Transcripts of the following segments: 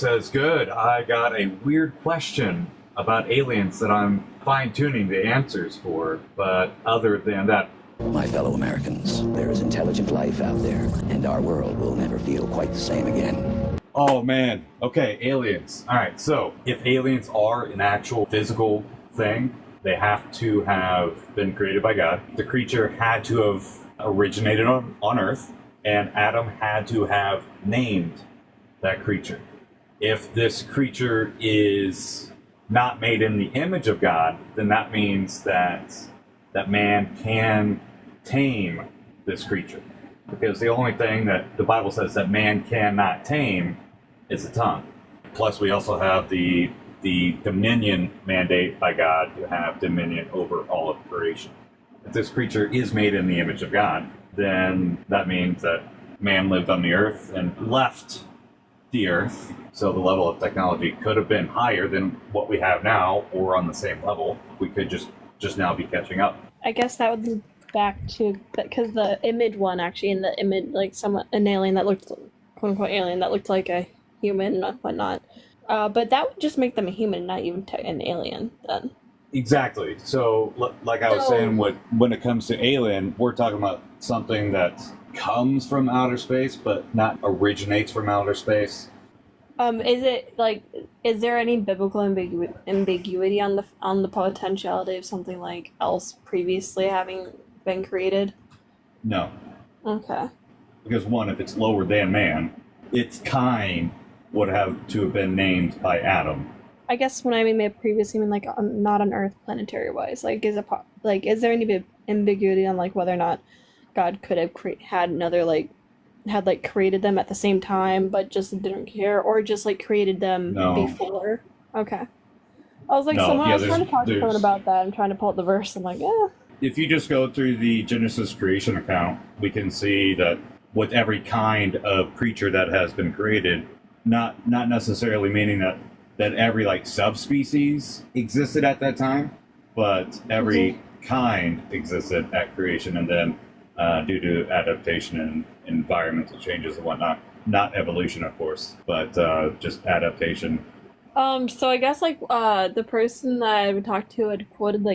says, good, I got a weird question about aliens that I'm fine-tuning the answers for, but other than that... My fellow Americans, there is intelligent life out there, and our world will never feel quite the same again. Oh man, okay, aliens. Alright, so if aliens are an actual physical thing, they have to have been created by God. The creature had to have originated on Earth, and Adam had to have named that creature. If this creature is not made in the image of God, then that means that man can tame this creature. Because the only thing that the Bible says that man cannot tame is the tongue. Plus, we also have the dominion mandate by God to have dominion over all of creation. If this creature is made in the image of God, then that means that man lived on the earth and left the earth. So the level of technology could have been higher than what we have now, or on the same level. We could just now be catching up. I guess that would lead back to because the image one actually in the image, like an alien that looked, quote unquote alien that looked like a human and whatnot. But that would just make them a human, not even an alien then. Exactly. So, like I was saying, when it comes to alien, we're talking about something that comes from outer space, but not originates from outer space. Is there any biblical ambiguity on the potentiality of something like else previously having been created? No. Okay. Because one, if it's lower than man, its kind would have to have been named by Adam. I guess when I mean previously, I mean not on Earth, planetary wise. Is there any ambiguity on whether or not God could have created them at the same time, but just didn't care, or just created them before? Okay. I was I was trying to talk to someone about that. I'm trying to pull up the verse. I'm like, yeah. If you just go through the Genesis creation account, we can see that with every kind of creature that has been created, not necessarily meaning that every subspecies existed at that time, but every kind existed at creation, and then due to adaptation and environmental changes and whatnot, not evolution, of course, but just adaptation. So I guess the person that I would talk to had quoted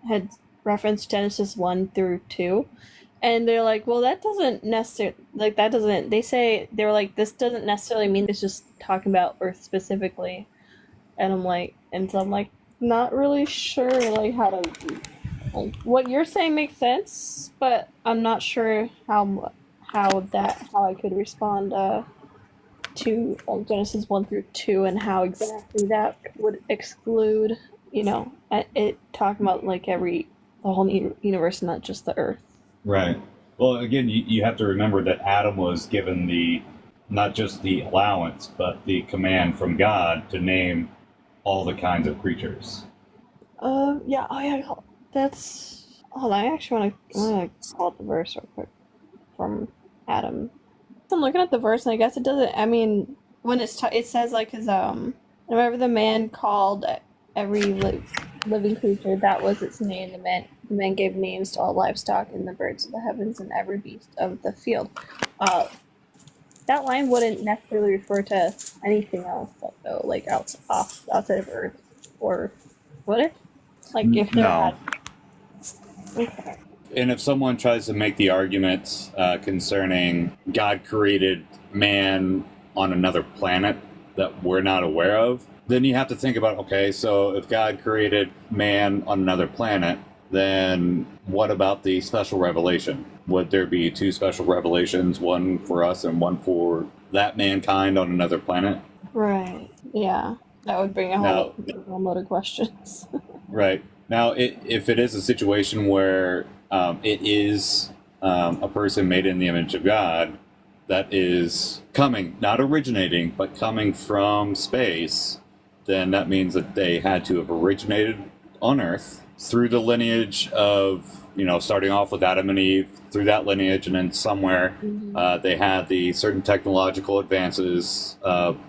had referenced Genesis 1-2, and they're like, well, that doesn't necessarily this doesn't necessarily mean it's just talking about Earth specifically. And I'm like, not really sure how to, what you're saying makes sense, but I'm not sure how I could respond to Genesis 1-2 and how exactly that would exclude, it talking about the whole universe, not just the Earth. Right. Well, again, you have to remember that Adam was given not just the allowance, but the command from God to name all the kinds of creatures. Yeah, that's... Hold on, I actually want to call up the verse real quick from Adam. I'm looking at the verse, and I guess it doesn't... I mean, when it says, whenever the man called every living creature, that was its name. The man gave names to all livestock and the birds of the heavens and every beast of the field. That line wouldn't necessarily refer to anything else, though, outside of Earth, or would it? If there had... Okay. And if someone tries to make the argument concerning God created man on another planet that we're not aware of, then you have to think about, okay, so if God created man on another planet, then what about the special revelation? Would there be two special revelations, one for us and one for that mankind on another planet? Right. Yeah. That would bring a whole load of questions. Right. Now, if it is a situation where it is a person made in the image of God that is coming, not originating, but coming from space, then that means that they had to have originated on Earth through the lineage of, starting off with Adam and Eve, through that lineage, and then somewhere they had the certain technological advances.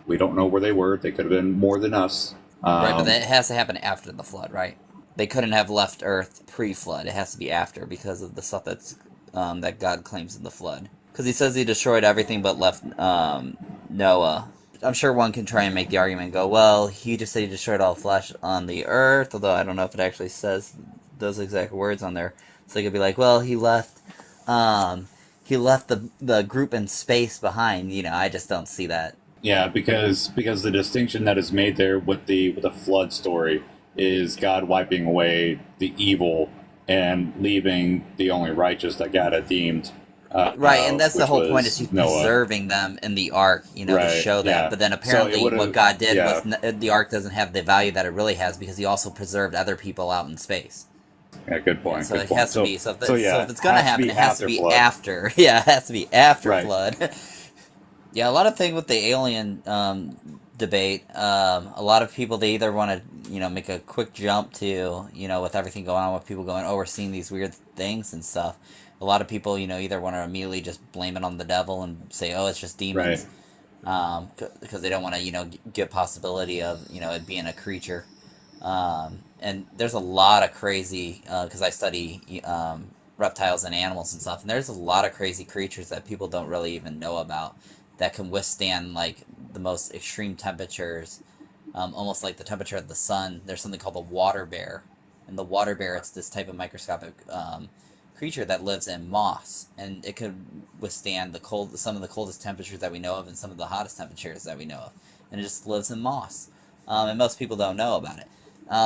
We don't know where they were. They could have been more than us. Right, but that has to happen after the flood, right? They couldn't have left Earth pre-flood. It has to be after because of the stuff that's that God claims in the flood. Because he says he destroyed everything but left Noah I'm sure one can try and make the argument and go, well, he just said he destroyed all flesh on the earth, although I don't know if it actually says those exact words on there. So they could be like, well, he left the group in space behind. I just don't see that. Yeah, because the distinction that is made there with the flood story is God wiping away the evil and leaving the only righteous that God had deemed. Right, and that's the which whole point, was is he's Noah. preserving them in the ark, to Right, show that. yeah. But then So apparently it would've- what God did yeah. was the ark doesn't have the value that it really has, because he also preserved other people out in space. Yeah, good point. So good it point. has to be. So if yeah, it's going to happen, it has to be flood. after. Yeah, it has to be after Right. flood. Yeah, a lot of thing with the alien debate. A lot of people, they either want to make a quick jump to with everything going on with people going, oh, we're seeing these weird things and stuff. A lot of people either want to immediately just blame it on the devil and say, oh, it's just demons, because they don't want to get possibility of it being a creature. And there's a lot of crazy, because I study reptiles and animals and stuff, and there's a lot of crazy creatures that people don't really even know about that can withstand like the most extreme temperatures, almost like the temperature of the sun. There's something called the water bear, and the water bear, it's this type of microscopic creature that lives in moss, and it could withstand some of the coldest temperatures that we know of and some of the hottest temperatures that we know of, and it just lives in moss, and most people don't know about it.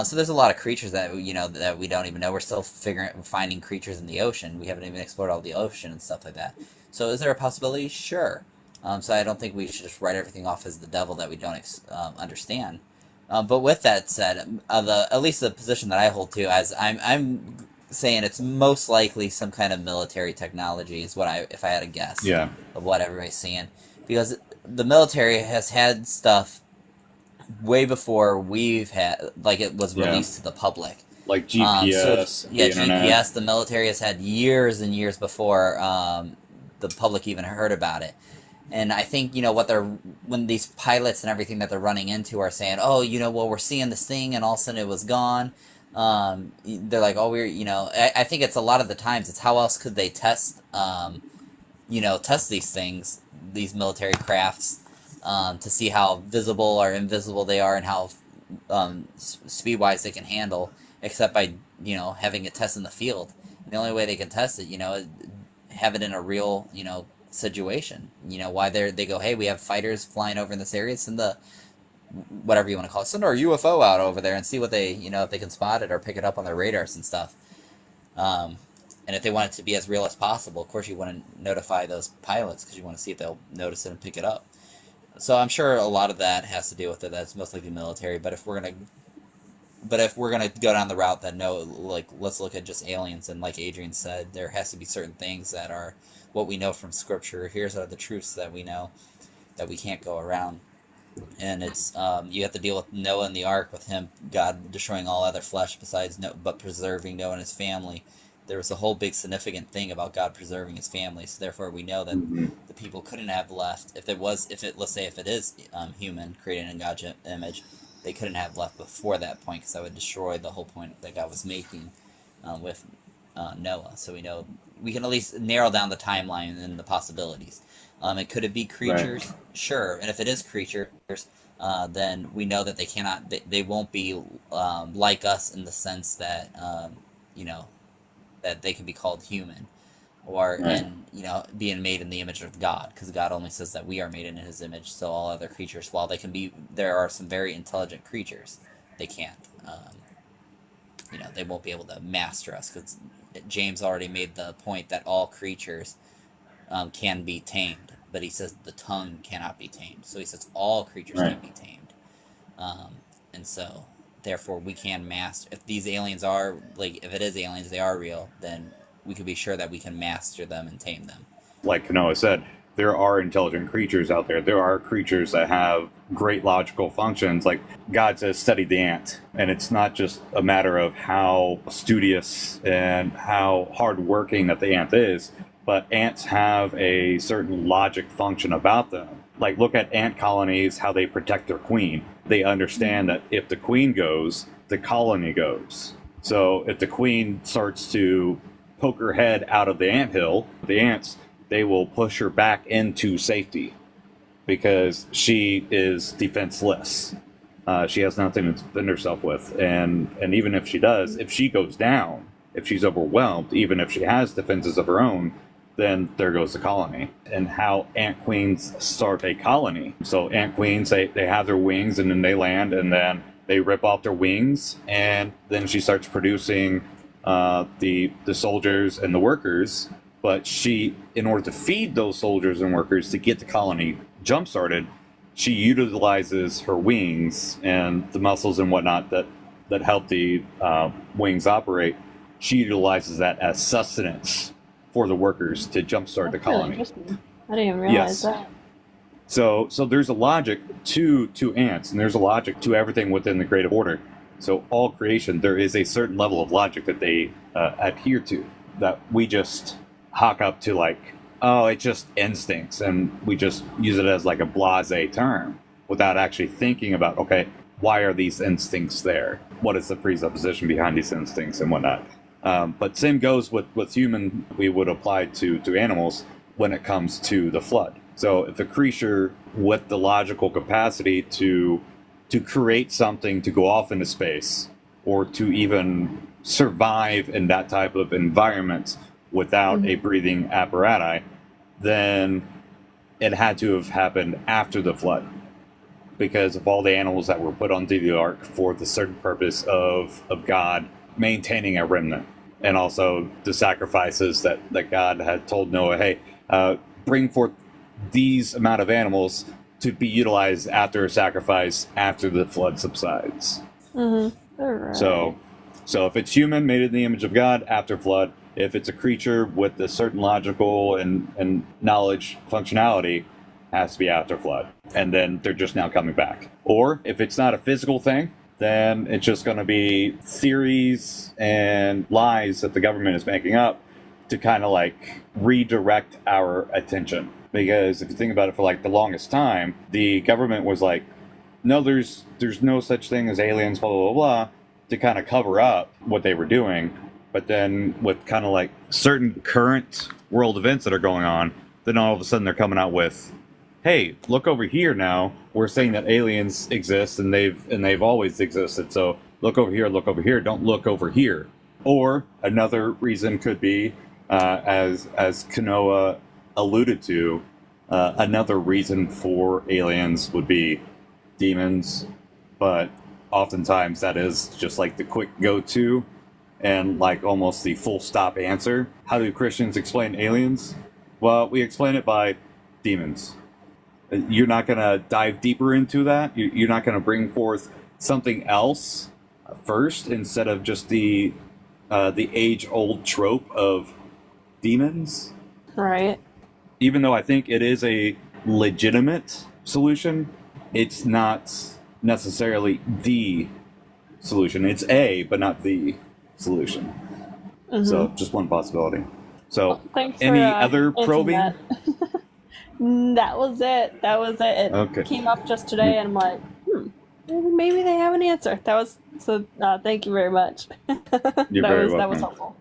So there's a lot of creatures that that we don't even know. We're still finding creatures in the ocean. We haven't even explored all the ocean and stuff like that. So is there a possibility? Sure. So I don't think we should just write everything off as the devil that we don't understand. But with that said, at least the position that I hold to, as I'm saying, it's most likely some kind of military technology is if I had a guess. Yeah. Of what everybody's seeing, because the military has had stuff way before we've had, like it was released to the public. Like GPS, the internet. GPS, the military has had years and years before the public even heard about it. And I think, when these pilots and everything that they're running into are saying, oh, well, we're seeing this thing and all of a sudden it was gone. They're like, oh, I think it's a lot of the times, it's how else could they test these things, these military crafts, to see how visible or invisible they are and how speed-wise they can handle, except by, having it test in the field. And the only way they can test it, is have it in a real, situation. Why they go, hey, we have fighters flying over in this area, send the, whatever you want to call it, send our UFO out over there and see what they, if they can spot it or pick it up on their radars and stuff. And if they want it to be as real as possible, of course you want to notify those pilots, because you want to see if they'll notice it and pick it up. So I'm sure a lot of that has to do with it. That's most likely military. But if we're gonna go down the route that let's look at just aliens, and like Adrian said, there has to be certain things that are what we know from Scripture. Here's the truths that we know that we can't go around. And it's you have to deal with Noah and the ark, with him, God destroying all other flesh besides but preserving Noah and his family. There was a whole big significant thing about God preserving his family. So therefore, we know that the people couldn't have left let's say if it is human created in God's image, they couldn't have left before that point, because that would destroy the whole point that God was making with Noah. So we can at least narrow down the timeline and the possibilities. And could it be creatures? Right. Sure. And if it is creatures, then we know that they won't be like us, in the sense that that they can be called human, or being made in the image of God, because God only says that we are made in His image. So all other creatures, while there are some very intelligent creatures, they can't. They won't be able to master us, because James already made the point that all creatures can be tamed, but he says the tongue cannot be tamed. So he says all creatures can be tamed, and so therefore we can master. If these aliens are if it is aliens, they are real, then we can be sure that we can master them and tame them. Like Noah said, there are intelligent creatures out there. There are creatures that have great logical functions. Like God says, study the ant. And it's not just a matter of how studious and how hardworking that the ant is, but ants have a certain logic function about them. Like, look at ant colonies, how they protect their queen. They understand that if the queen goes, the colony goes. So if the queen starts to poke her head out of the anthill, the ants, they will push her back into safety. because she is defenseless. She has nothing to defend herself with, and even if she does, if she goes down, if she's overwhelmed, even if she has defenses of her own, then there goes the colony. And how ant queens start a colony. So ant queens, they have their wings, and then they land, and then they rip off their wings, and then she starts producing the soldiers and the workers. But she, in order to feed those soldiers and workers to get the colony jump started, she utilizes her wings and the muscles and whatnot that help the wings operate. She utilizes that as sustenance for the workers to jumpstart the colony. Really interesting. I didn't even realize that. So there's a logic to ants, and there's a logic to everything within the creative order. So all creation, there is a certain level of logic that they adhere to, that we just hawk up to, like, oh, it's just instincts, and we just use it as like a blasé term without actually thinking about, okay, why are these instincts there? What is the presupposition behind these instincts and whatnot? But same goes with human, we would apply to animals when it comes to the flood. So if a creature with the logical capacity to create something to go off into space, or to even survive in that type of environment without a breathing apparatus, then it had to have happened after the flood, because of all the animals that were put onto the ark for the certain purpose of God maintaining a remnant, and also the sacrifices that God had told Noah, hey, bring forth these amount of animals to be utilized after a sacrifice after the flood subsides. Right. So if it's human, made in the image of God, after flood. If it's a creature with a certain logical and knowledge functionality, has to be after flood. And then they're just now coming back. Or if it's not a physical thing, then it's just going to be theories and lies that the government is making up to kind of like redirect our attention. Because if you think about it, for like the longest time, the government was like, no, there's no such thing as aliens, blah, blah, blah, blah, to kind of cover up what they were doing. But then with kind of like certain current world events that are going on, then all of a sudden they're coming out with, hey, look over here now. We're saying that aliens exist, and they've always existed. So look over here, don't look over here. Or another reason could be, as Kanoa alluded to, another reason for aliens would be demons. But oftentimes that is just like the quick go-to and like almost the full stop answer. How do Christians explain aliens? Well, we explain it by demons. You're not going to dive deeper into that. You're not going to bring forth something else first instead of just the age-old trope of demons. Right. Even though I think it is a legitimate solution, it's not necessarily the solution. It's a, but not the solution. So just one possibility. So Well, thanks any for, other answering probing? that. That was it. It Okay. came up just today, and I'm like, maybe they have an answer. That was so. Thank you very much. You're very welcome. That was helpful.